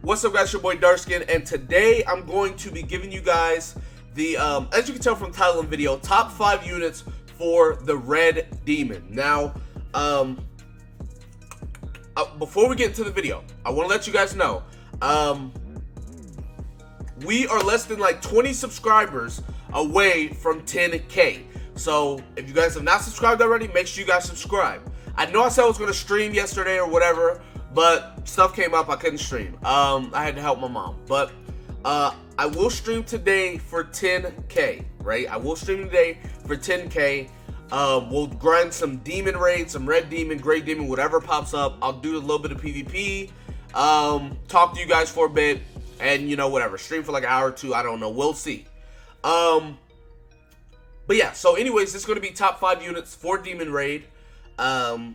What's up, guys? Your boy Darkskin, and today I'm going to be giving you guys the, as you can tell from the title of the video, top 5 units for the Red Demon. Now, before we get into the video, I want to let you guys know, we are less than like 20 subscribers away from 10K. So if you guys have not subscribed already, make sure you guys subscribe. I know I said I was going to stream yesterday or whatever, but stuff came up, I couldn't stream. I had to help my mom. But I will stream today for 10K, right? I will stream today for 10K. We'll grind some demon raids, some red demon, gray demon, whatever pops up. I'll do a little bit of PvP, talk to you guys for a bit, and, you know, whatever. Stream for like an hour or two, I don't know. We'll see. But yeah, so anyways, this is going to be top 5 units for demon raid.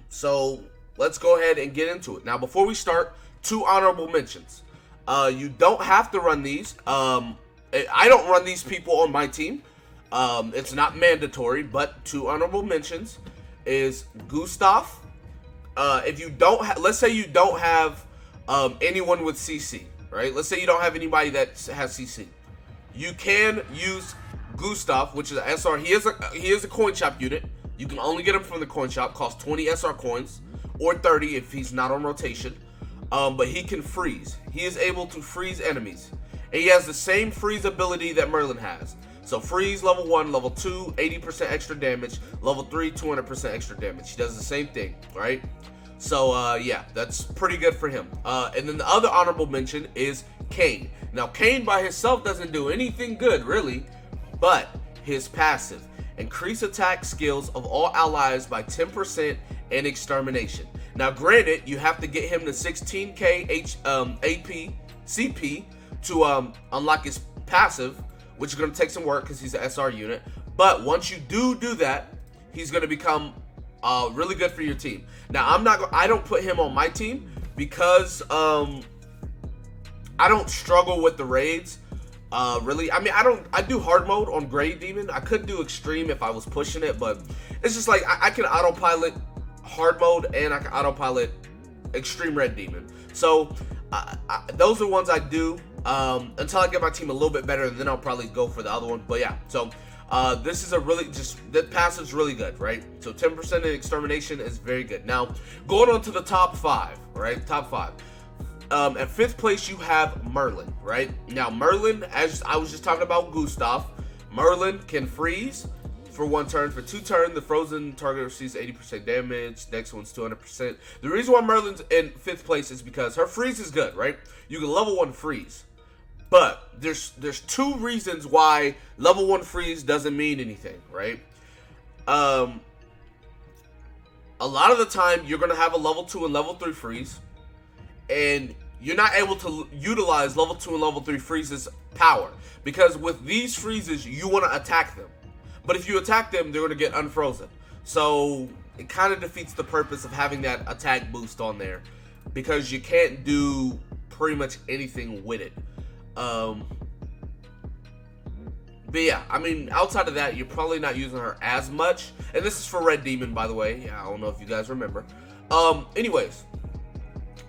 So let's go ahead and get into it. Now, before we start, 2 honorable mentions. You don't have to run these. I don't run these people on my team. It's not mandatory, but 2 honorable mentions is Gustav. If you don't, let's say you don't have anyone with CC, right? Let's say you don't have anybody that has CC. You can use Gustav, which is an SR. He is a coin shop unit. You can only get him from the coin shop. Costs 20 SR coins, or 30 if he's not on rotation. But he can freeze. He is able to freeze enemies. And he has the same freeze ability that Merlin has. So freeze level 1, level 2, 80% extra damage. Level 3, 200% extra damage. He does the same thing, right? So yeah, that's pretty good for him. And then the other honorable mention is Kane. Now Kane by himself doesn't do anything good, really. But his passive. Increase attack skills of all allies by 10% and extermination. Now, granted, you have to get him to 16k AP CP to unlock his passive, which is going to take some work because he's an SR unit. But once you do that, he's going to become really good for your team. Now, I don't put him on my team because I don't struggle with the raids. Really, I mean, I do hard mode on Gray Demon. I could do extreme if I was pushing it, but it's just like I can autopilot hard mode and I can autopilot extreme Red Demon. So those are ones I do until I get my team a little bit better, and then I'll probably go for the other one. But yeah, so this is a really the passive's really good, right? So 10% in extermination is very good. Now going on to the top 5, right? Top 5. At 5th place, you have Merlin, right? Now, Merlin, as I was just talking about Gustav, Merlin can freeze for 1 turn. For 2 turns, the frozen target receives 80% damage. Next one's 200%. The reason why Merlin's in 5th place is because her freeze is good, right? You can level 1 freeze. But there's 2 reasons why level 1 freeze doesn't mean anything, right? A lot of the time, you're going to have a level 2 and level 3 freeze. And you're not able to utilize level 2 and level 3 freezes power. Because with these freezes, you want to attack them. But if you attack them, they're going to get unfrozen. So it kind of defeats the purpose of having that attack boost on there. Because you can't do pretty much anything with it. But yeah, I mean, outside of that, you're probably not using her as much. And this is for Red Demon, by the way. Yeah, I don't know if you guys remember. Anyways.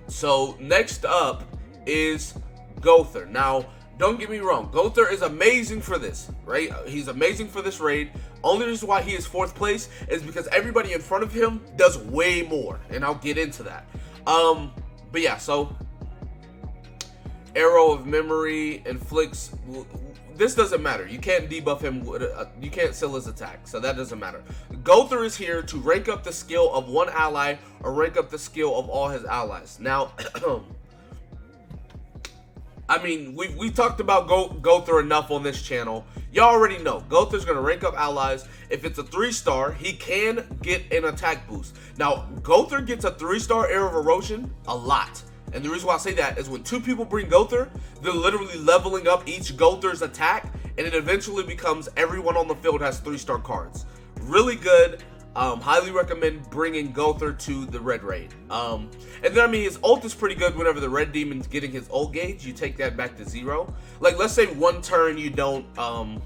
So next up is Gotha. Now, don't get me wrong, Gotha is amazing for this, right? He's amazing for this raid. Only reason why he is 4th place is because everybody in front of him does way more, and I'll get into that. But yeah, so Arrow of Memory inflicts. This doesn't matter. You can't debuff him. You can't seal his attack, so that doesn't matter. Gotha is here to rank up the skill of 1 ally or rank up the skill of all his allies. Now, I mean, we talked about Gotha enough on this channel. Y'all already know. Gotha's going to rank up allies. If it's a 3-star, he can get an attack boost. Now, Gotha gets a 3-star Arrow of Erosion a lot. And the reason why I say that is when 2 people bring Gotha, they're literally leveling up each Gotha's attack, and it eventually becomes everyone on the field has 3-star cards. Really good. Highly recommend bringing Gotha to the red raid. And then, I mean, his ult is pretty good whenever the red demon's getting his ult gauge. You take that back to 0. Like, let's say 1 turn you don't, stun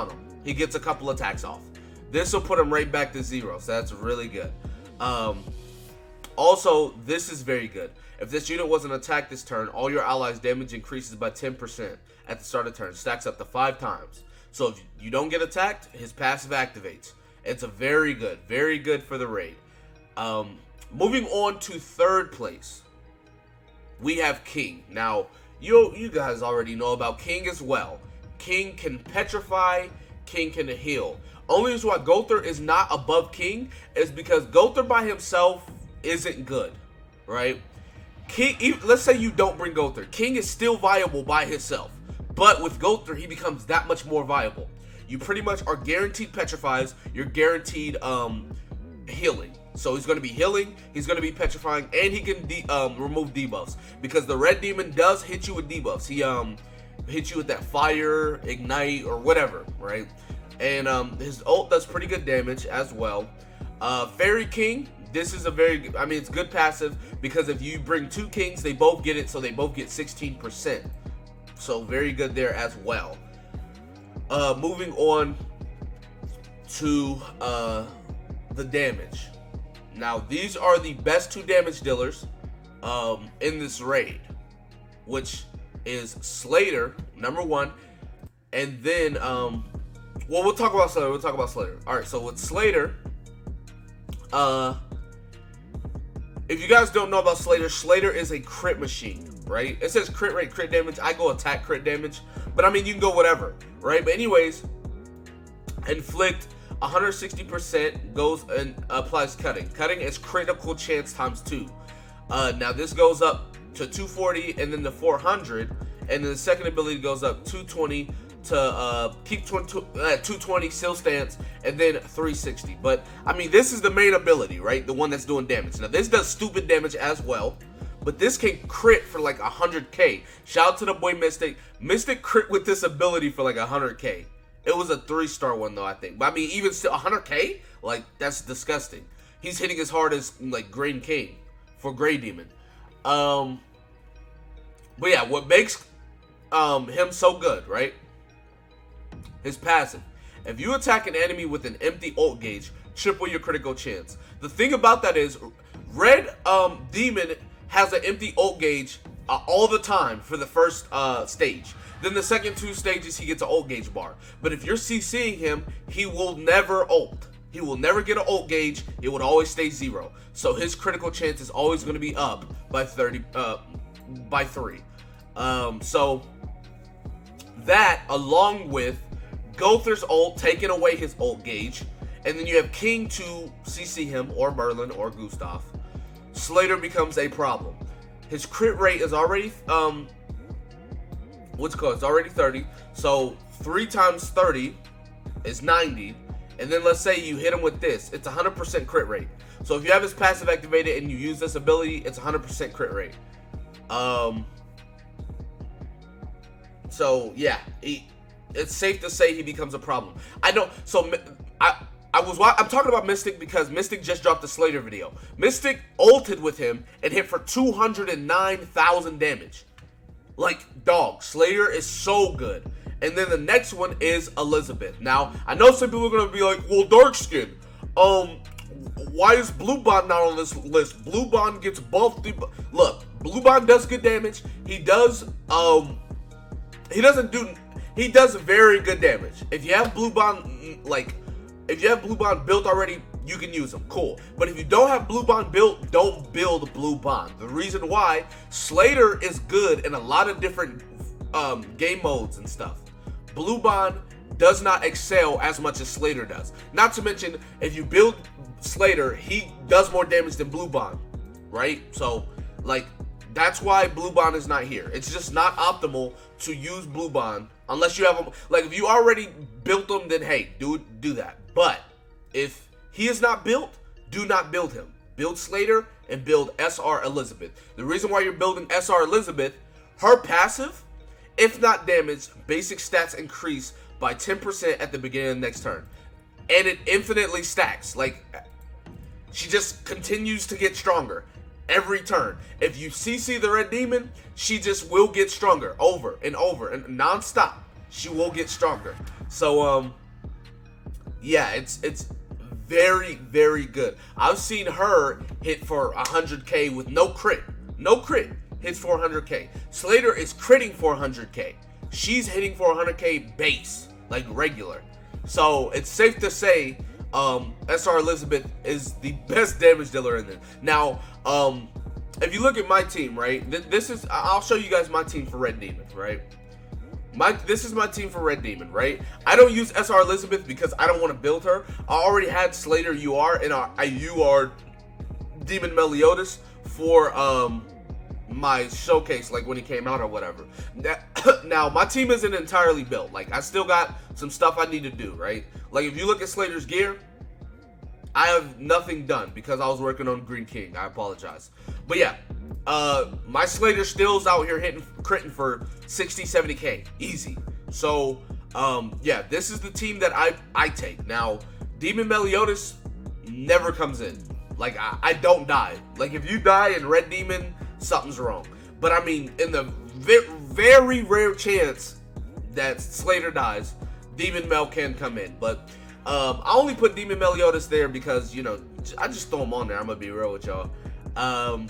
him. He gets a couple attacks off. This will put him right back to 0, so that's really good. Also, this is very good. If this unit wasn't attacked this turn, all your allies' damage increases by 10% at the start of turn. Stacks up to 5 times. So if you don't get attacked, his passive activates. It's a very good for the raid. Moving on to third place, we have King. Now, you guys already know about King as well. King can petrify, King can heal. Only reason why Gotha is not above King is because Gotha by himself isn't good, right? King, let's say you don't bring Gotha. King is still viable by himself, but with Gotha, he becomes that much more viable. You pretty much are guaranteed petrifies. You're guaranteed healing. So he's going to be healing, he's going to be petrifying, and he can remove debuffs. Because the red demon does hit you with debuffs. He hits you with that fire, ignite, or whatever, right? And his ult does pretty good damage as well. Fairy King, this is a very, it's good passive, because if you bring 2 kings, they both get it, so they both get 16%. So very good there as well. Moving on to the damage. Now, these are the best 2 damage dealers in this raid, which is Slater, number 1, and then, well, we'll talk about Slater. All right, so with Slater, if you guys don't know about Slater, Slater is a crit machine, right? It says crit rate, crit damage. I go attack, crit damage, but you can go whatever, right? But anyways, inflict 160% goes and applies cutting. Cutting is critical chance times 2. Now this goes up to 240 and then to 400, and then the second ability goes up 220 to keep 220 still stance, and then 360. But this is the main ability, right? The one that's doing damage. Now this does stupid damage as well, but this can crit for like 100k. Shout out to the boy Mystic. Mystic crit with this ability for like 100k. It was a 3-star one though, I think. But even still, 100k? Like, that's disgusting. He's hitting as hard as like Green King for Grey Demon. But yeah, what makes him so good, right? His passive. If you attack an enemy with an empty ult gauge, triple your critical chance. The thing about that is, Red Demon has an empty ult gauge all the time for the first stage. Then the second 2 stages, he gets an ult gauge bar. But if you're CCing him, he will never ult. He will never get an ult gauge. It would always stay 0. So his critical chance is always going to be up by 3. So that, along with Gotha's ult taking away his ult gauge, and then you have King to CC him, or Merlin, or Gustav, Slater becomes a problem. His crit rate is already it's already 30. So 3 times 30 is 90. And then let's say you hit him with this. It's 100% crit rate. So if you have his passive activated and you use this ability, it's 100% crit rate. So yeah, it's safe to say he becomes a problem. I'm talking about Mystic because Mystic just dropped the Slater video. Mystic ulted with him and hit for 209,000 damage. Like, dog, Slater is so good. And then the next one is Elizabeth. Now, I know some people are going to be like, well, Darkskin, why is Blue Bond not on this list? Blue Bond gets buffed. Look, Blue Bond does good damage. He does, he does very good damage. If you have Blue Bond, if you have Blue Bond built already, you can use them, cool. But if you don't have Blue Bond built, don't build Blue Bond. The reason why, Slater is good in a lot of different game modes and stuff. Blue Bond does not excel as much as Slater does. Not to mention, if you build Slater, he does more damage than Blue Bond, right? So, like, that's why Blue Bond is not here. It's just not optimal to use Blue Bond unless you have him. Like, if you already built him, then hey, do that. But if he is not built, do not build him. Build Slater and build SR Elizabeth. The reason why you're building SR Elizabeth, her passive, if not damage, basic stats increase by 10% at the beginning of the next turn. And it infinitely stacks. Like, she just continues to get stronger every turn. If you CC the Red Demon, she just will get stronger over and over and non-stop. She will get stronger. So, yeah, it's very, very good. I've seen her hit for 100K with no crit. No crit. Hits 400K. Slater is critting 400K. She's hitting 400K base, like regular. So it's safe to say SR Elizabeth is the best damage dealer in there. Now, if you look at my team, right? I'll show you guys my team for Red Demon, right? This is my team for Red Demon, right? I don't use SR Elizabeth because I don't want to build her. I already had Slater UR and I UR Demon Meliodas for my showcase, like when he came out or whatever. Now, my team isn't entirely built. Like, I still got some stuff I need to do, right? Like, if you look at Slater's gear, I have nothing done because I was working on Green King. I apologize. But yeah, my Slater still's out here critting for 60, 70K. Easy. So, yeah, this is the team that I take. Now, Demon Meliodas never comes in. Like, I don't die. Like, if you die in Red Demon, something's wrong. But, I mean, in the very rare chance that Slater dies, Demon Mel can come in. But, I only put Demon Meliodas there because, you know, I just throw him on there. I'm going to be real with y'all. I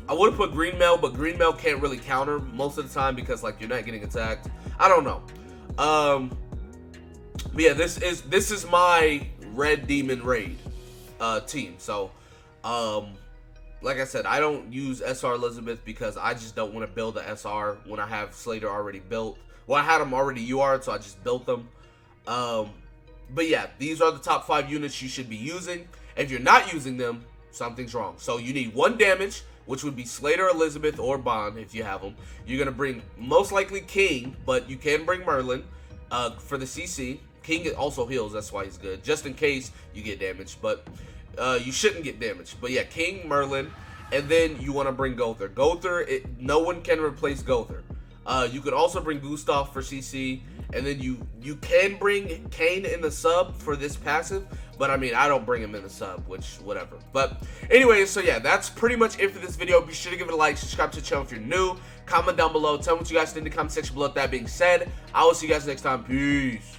would have put Green Mel, but Green Mel can't really counter most of the time because, like, you're not getting attacked. I don't know. But yeah, this is my Red Demon raid team. So, like I said, I don't use SR Elizabeth because I just don't want to build the SR when I have Slater already built. Well, I had them already UR'd, so I just built them. But yeah, these are the top 5 units you should be using. If you're not using them, something's wrong. So you need 1 damage, which would be Slater, Elizabeth, or Bond if you have them. You're going to bring most likely King, but you can bring Merlin for the CC. King also heals, that's why he's good, just in case you get damaged. But you shouldn't get damaged. But yeah, King, Merlin, and then you want to bring Gotha. Gotha, no one can replace Gotha. You could also bring Gustav for CC, and then you can bring Kane in the sub for this passive, but I mean, I don't bring him in the sub, which, whatever. But anyways, so yeah, that's pretty much it for this video. Be sure to give it a like, subscribe to the channel if you're new, comment down below, tell me what you guys think in the comment section below. That being said, I will see you guys next time. Peace.